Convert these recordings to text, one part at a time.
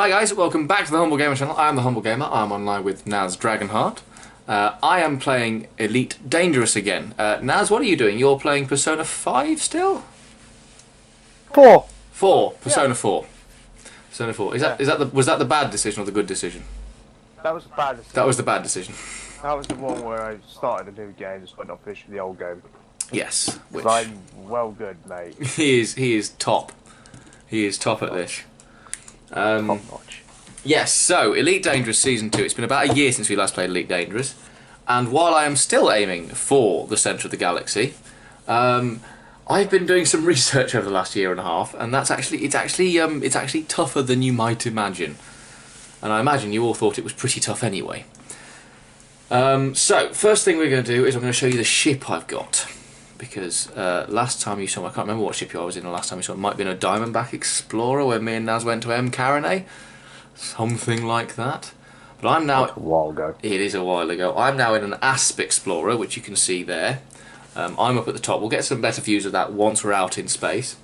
Hi guys, welcome back to the Humble Gamer channel. I am the Humble Gamer. I'm online with Naz Dragonheart. I am playing Elite Dangerous again. Naz, what are you doing? You're playing Persona 5 still? 4. 4. Persona 4. Persona 4. Was that the bad decision or the good decision? That was a bad decision. That was the bad decision. That was the one where I started a new game, just went not finished with the old game. Yes. Which I'm well good, mate. he is top. He is top at this. Top notch. Yes, so Elite Dangerous Season 2. It's been about a year since we last played Elite Dangerous, and while I am still aiming for the centre of the galaxy, I've been doing some research over the last year and a half, and it's actually tougher than you might imagine. And I imagine you all thought it was pretty tough anyway. So first thing we're going to do is I'm going to show you the ship I've got. Because last time you saw, I can't remember what ship I was in the last time you saw, it might have been a Diamondback Explorer where me and Naz went to Mícheál, something like that. But I'm now... That's a while ago. It is a while ago. I'm now in an Asp Explorer, which you can see there. I'm up at the top. We'll get some better views of that once we're out in space.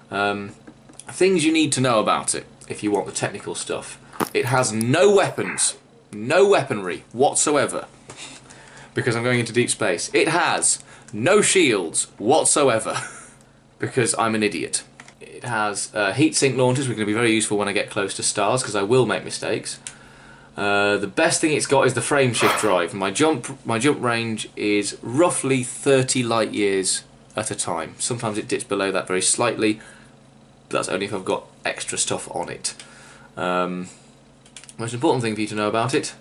Things you need to know about it, if you want the technical stuff. It has no weapons, no weaponry whatsoever, because I'm going into deep space. It has no shields whatsoever, because I'm an idiot. It has heatsink launchers, which are going to be very useful when I get close to stars, because I will make mistakes. The best thing it's got is the frame shift drive. My jump range is roughly 30 light years at a time. Sometimes it dips below that very slightly, but that's only if I've got extra stuff on it. Most important thing for you to know about it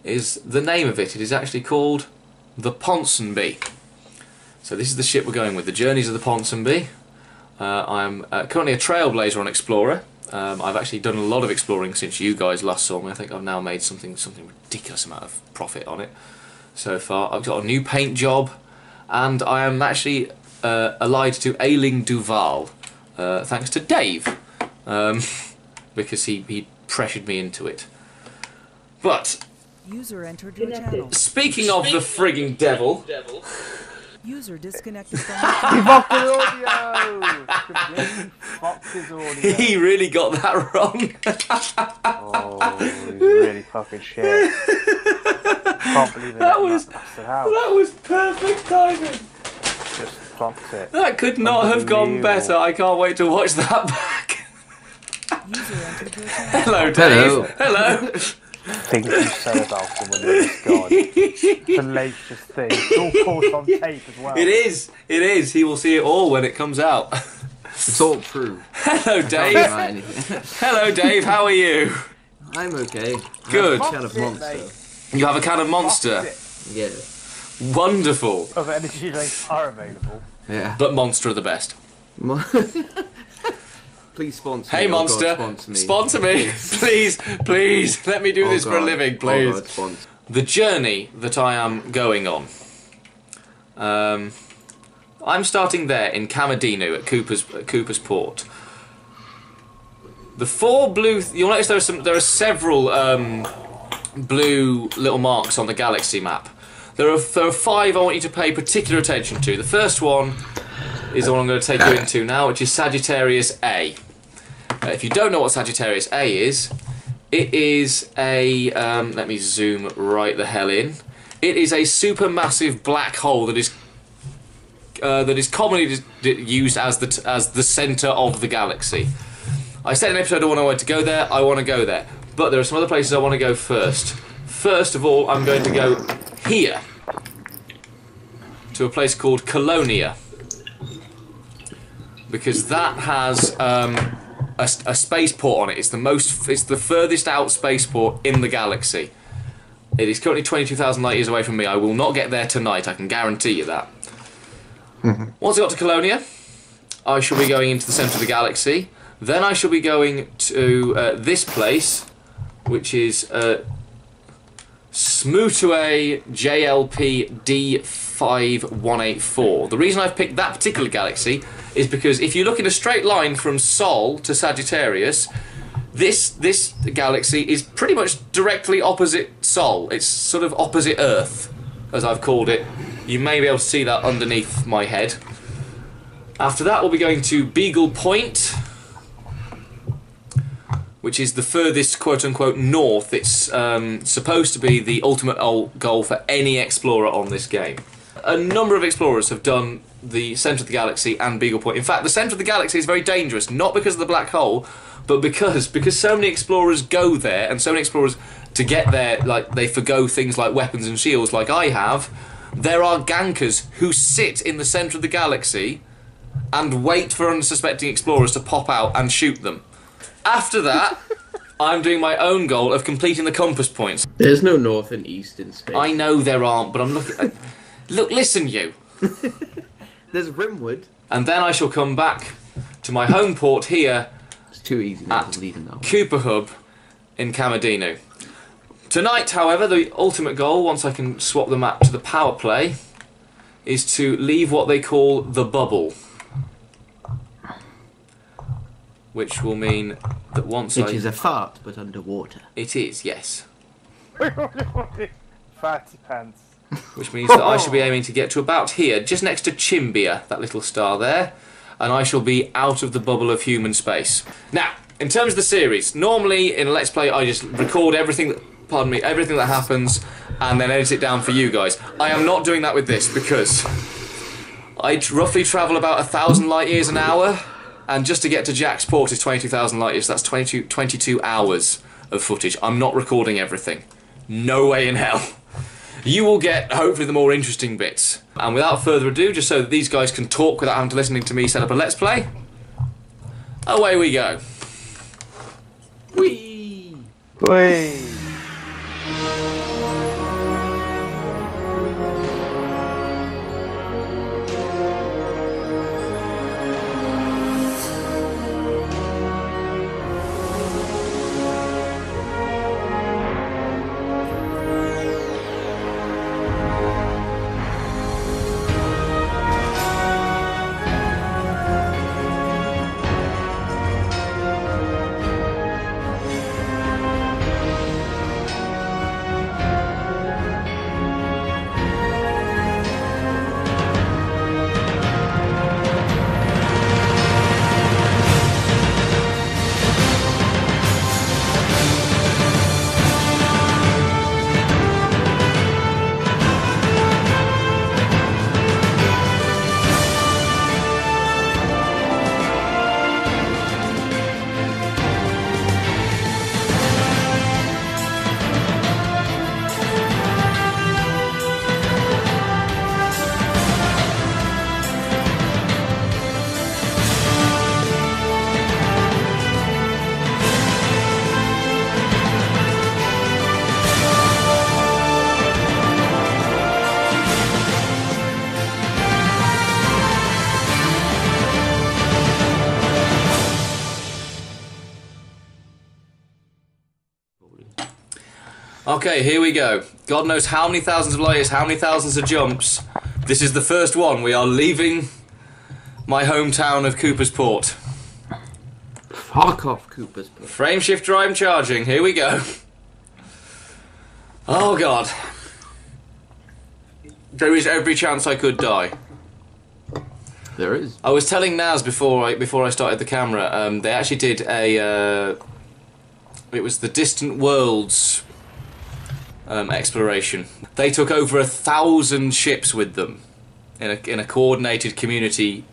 is the name of it. It is actually called the Ponsonby. So this is the ship we're going with, the Journeys of the Ponsonby. I'm currently a trailblazer on Explorer. I've actually done a lot of exploring since you guys last saw me. I think I've now made something ridiculous amount of profit on it so far. I've got a new paint job, and I am actually allied to Ailing Duval, thanks to Dave, because he pressured me into it. But user entered your channel. Speaking of the frigging devil. User disconnected from He fucked his audio! Completely fucked his audio. He really got that wrong. Oh, he's really fucking shit. Can't believe it. That was perfect timing. Just fucked it. That could not have gone better. I can't wait to watch that back. user entered your channel. Hello, Dave. Hello. Things you say about him when you're just gone. Fallacious thing. It's all caught on tape as well. It is. It is. He will see it all when it comes out. It's all true. Hello, Dave. Hello, Dave. How are you? I'm okay. Good. I have a can of Monster. You have a can of Monster. Yeah. Wonderful. Other energy drinks are available. Yeah. But Monster are the best. Please sponsor Hey, me. Monster. Oh God, sponsor me. Sponsor me. Please, please. Let me do this for a living, please. Oh God, sponsor. The journey that I am going on. I'm starting there in Camadino at Cooper's Port. The 4 blue... You'll notice there are several blue little marks on the galaxy map. There are 5 I want you to pay particular attention to. The first one is the one I'm going to take you into now, which is Sagittarius A. If you don't know what Sagittarius A is, it is a... let me zoom right the hell in. It is a supermassive black hole that is commonly used as the centre of the galaxy. I said in episode 1 I wanted to go there. I want to go there, but there are some other places I want to go first. First of all, I'm going to go here to a place called Colonia, because that has a spaceport on it. It's the furthest out spaceport in the galaxy. It is currently 22,000 light years away from me. I will not get there tonight, I can guarantee you that. Once I got to Colonia, I shall be going into the centre of the galaxy. Then I shall be going to this place, which is Smutue JLP D5184. The reason I've picked that particular galaxy is because if you look in a straight line from Sol to Sagittarius, this galaxy is pretty much directly opposite Sol. It's sort of opposite Earth, as I've called it. You may be able to see that underneath my head. After that, we'll be going to Beagle Point, which is the furthest quote-unquote north. It's supposed to be the ultimate goal for any explorer on this game. A number of explorers have done the centre of the galaxy and Beagle Point. In fact, the centre of the galaxy is very dangerous, not because of the black hole, but because so many explorers go there, and so many explorers, to get there, like, they forgo things like weapons and shields like I have. There are gankers who sit in the centre of the galaxy and wait for unsuspecting explorers to pop out and shoot them. After that, I'm doing my own goal of completing the compass points. There's no north and east in space. I know there aren't, but I'm looking... Look, listen, you. There's Rimwood. And then I shall come back to my home port here It's too easy now at to leave in that one. Cooper Hub in Kamadinu. Tonight, however, the ultimate goal, once I can swap the map to the power play, is to leave what they call the bubble. Which will mean that once Which is a fart, but underwater. It is, yes. 30 pence. Which means that I shall be aiming to get to about here, just next to Chimbia, that little star there, and I shall be out of the bubble of human space. Now, in terms of the series, normally in a Let's Play I just record everything that happens and then edit it down for you guys. I am not doing that with this because I roughly travel about 1,000 light years an hour, and just to get to Jack's port is 22,000 light years. That's 22 hours of footage. I'm not recording everything. No way in hell. You will get, hopefully, the more interesting bits. And without further ado, just so that these guys can talk without having to listening to me set up a Let's Play, away we go. Whee! Whee! Okay, here we go. God knows how many thousands of light years, how many thousands of jumps. This is the first one. We are leaving my hometown of Cooper's Port. Fuck off, Cooper's Port. Frame shift drive charging. Here we go. Oh God. There is every chance I could die. There is. I was telling Naz before I started the camera. They actually did a. It was the Distant Worlds exploration. They took over 1,000 ships with them in a coordinated community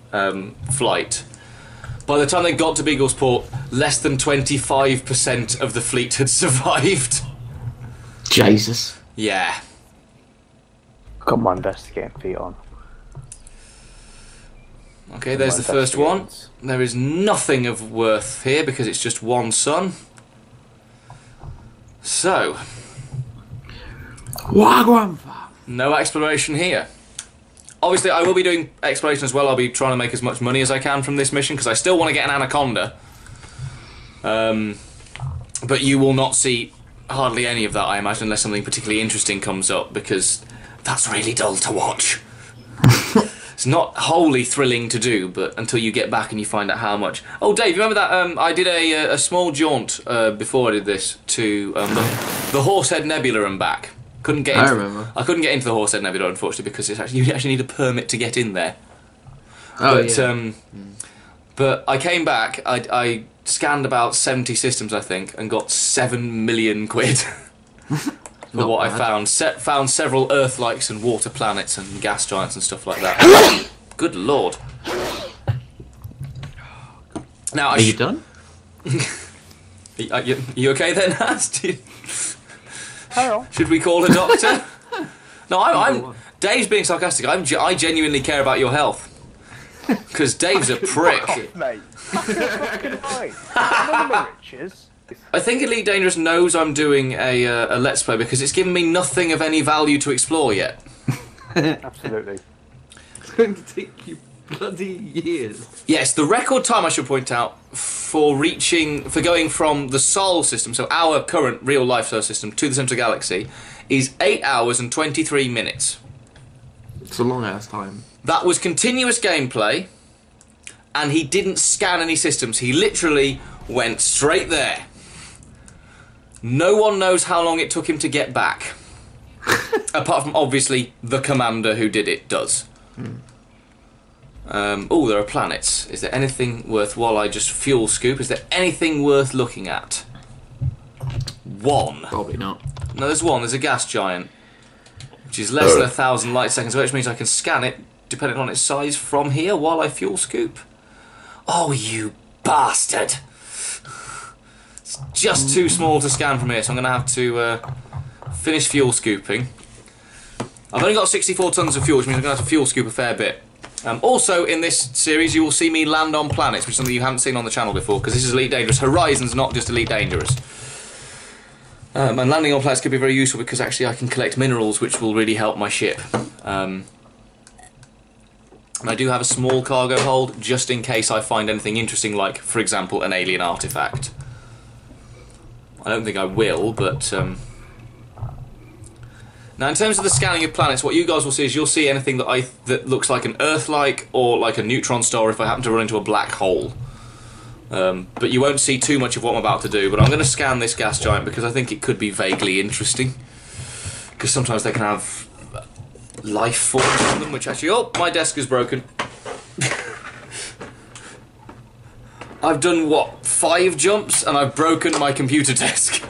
flight. By the time they got to Beagle's Port, less than 25% of the fleet had survived. Jesus. Yeah. Got my investigating feet on. Okay, there's the first one. There is nothing of worth here because it's just one sun. So, Wagwan. no exploration here. Obviously, I will be doing exploration as well. I'll be trying to make as much money as I can from this mission because I still want to get an anaconda. But you will not see hardly any of that, I imagine, unless something particularly interesting comes up, because that's really dull to watch. It's not wholly thrilling to do, but until you get back and you find out how much. Oh, Dave, you remember that? I did a small jaunt before I did this to the Horsehead Nebula and back. Couldn't get. I remember. I couldn't get into the Horsehead Nebula, unfortunately, because it's actually you actually need a permit to get in there. Oh, but yeah. But I came back, I scanned about 70 systems, I think, and got 7 million quid for what I found. Found several Earth-likes and water planets and gas giants and stuff like that. Good lord. Now, Are you done? You okay then, Naz? Hello. Should we call a doctor? No, I'm Dave's being sarcastic. I genuinely care about your health. Because Dave's a prick. Fuck off, mate. Fucking right. None of my riches. I think Elite Dangerous knows I'm doing a Let's Play because it's given me nothing of any value to explore yet. Absolutely. It's going to take you bloody years. Yes, the record time, I should point out, for going from the Sol system, so our current real-life solar system, to the centre of the galaxy, is 8 hours and 23 minutes. It's a long ass time. That was continuous gameplay, and he didn't scan any systems. He literally went straight there. No one knows how long it took him to get back. Apart from, obviously, the commander who did it does. Oh, there are planets. Is there anything worth, while I just fuel scoop, is there anything worth looking at? One. Probably not. No, there's one. There's a gas giant, which is less than 1,000 light seconds, which means I can scan it, depending on its size, from here while I fuel scoop. Oh, you bastard! It's just too small to scan from here, so I'm going to have to finish fuel scooping. I've only got 64 tons of fuel, which means I'm going to have to fuel scoop a fair bit. Also, in this series, you will see me land on planets, which is something you haven't seen on the channel before, because this is Elite Dangerous. Horizon's not just Elite Dangerous. And landing on planets could be very useful because actually I can collect minerals, which will really help my ship. And I do have a small cargo hold, just in case I find anything interesting, like, for example, an alien artifact. I don't think I will, but... Now, in terms of the scanning of planets, what you guys will see is you'll see anything that looks like an Earth-like or like a neutron star if I happen to run into a black hole. But you won't see too much of what I'm about to do, but I'm going to scan this gas giant because I think it could be vaguely interesting. Because sometimes they can have life forms on them, which actually... Oh, my desk is broken. I've done, what, 5 jumps, and I've broken my computer desk.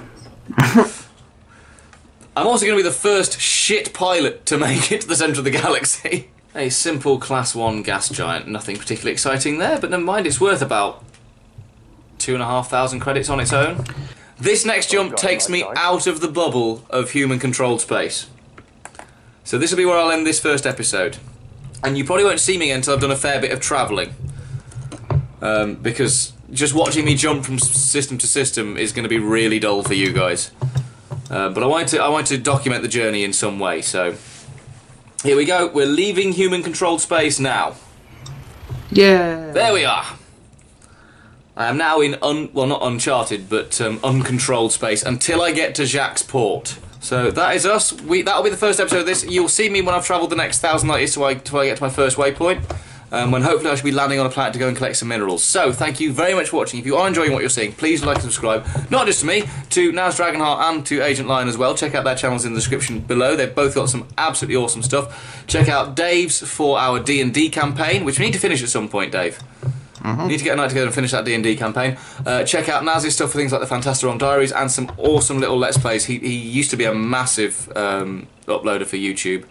I'm also going to be the first shit pilot to make it to the centre of the galaxy. A simple Class 1 gas giant, nothing particularly exciting there, but never mind, it's worth about 2,500 credits on its own. This next jump takes me out of the bubble of human-controlled space. So this will be where I'll end this first episode. And you probably won't see me again until I've done a fair bit of travelling. Because just watching me jump from system to system is going to be really dull for you guys. But I want to document the journey in some way, so... Here we go, we're leaving human-controlled space now. Yeah. There we are. I am now in, well, not uncharted, but uncontrolled space until I get to Jacques Port. So that is us. That'll be the first episode of this. You'll see me when I've travelled the next 1,000 light years till I get to my first waypoint. When hopefully I should be landing on a planet to go and collect some minerals. So, thank you very much for watching. If you are enjoying what you're seeing, please like and subscribe. Not just to me, to Naz Dragonheart and to Agent Lion as well. Check out their channels in the description below. They've both got some absolutely awesome stuff. Check out Dave's for our D&D campaign, which we need to finish at some point, Dave. We need to get a night together and finish that D&D campaign. Check out Naz's stuff for things like the Fantastiron Diaries and some awesome little Let's Plays. He used to be a massive uploader for YouTube.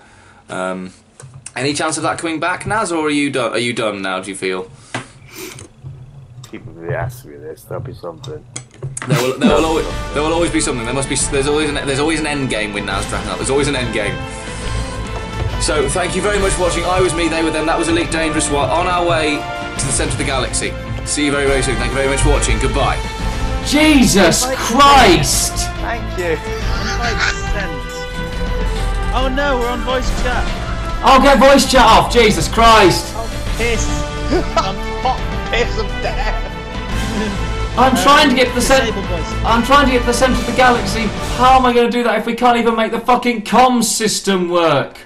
Any chance of that coming back, Naz, or are you done? Are you done now? Do you feel? Keep the ass with this. There'll be something. There will always be something. There's always an end game with Naz Dragonheart. There's always an end game. So thank you very much for watching. I was me, they were them. That was Elite Dangerous. We're on our way to the centre of the galaxy. See you very, very soon. Thank you very much for watching. Goodbye. Jesus Christ! Thank you. 5%. Oh no, we're on voice chat. I'll get voice chat off, Jesus Christ! Oh, piss. I'm hot piss of death. I'm trying to get to the Disable voice. I'm trying to get to the centre of the galaxy. How am I going to do that if we can't even make the fucking comms system work?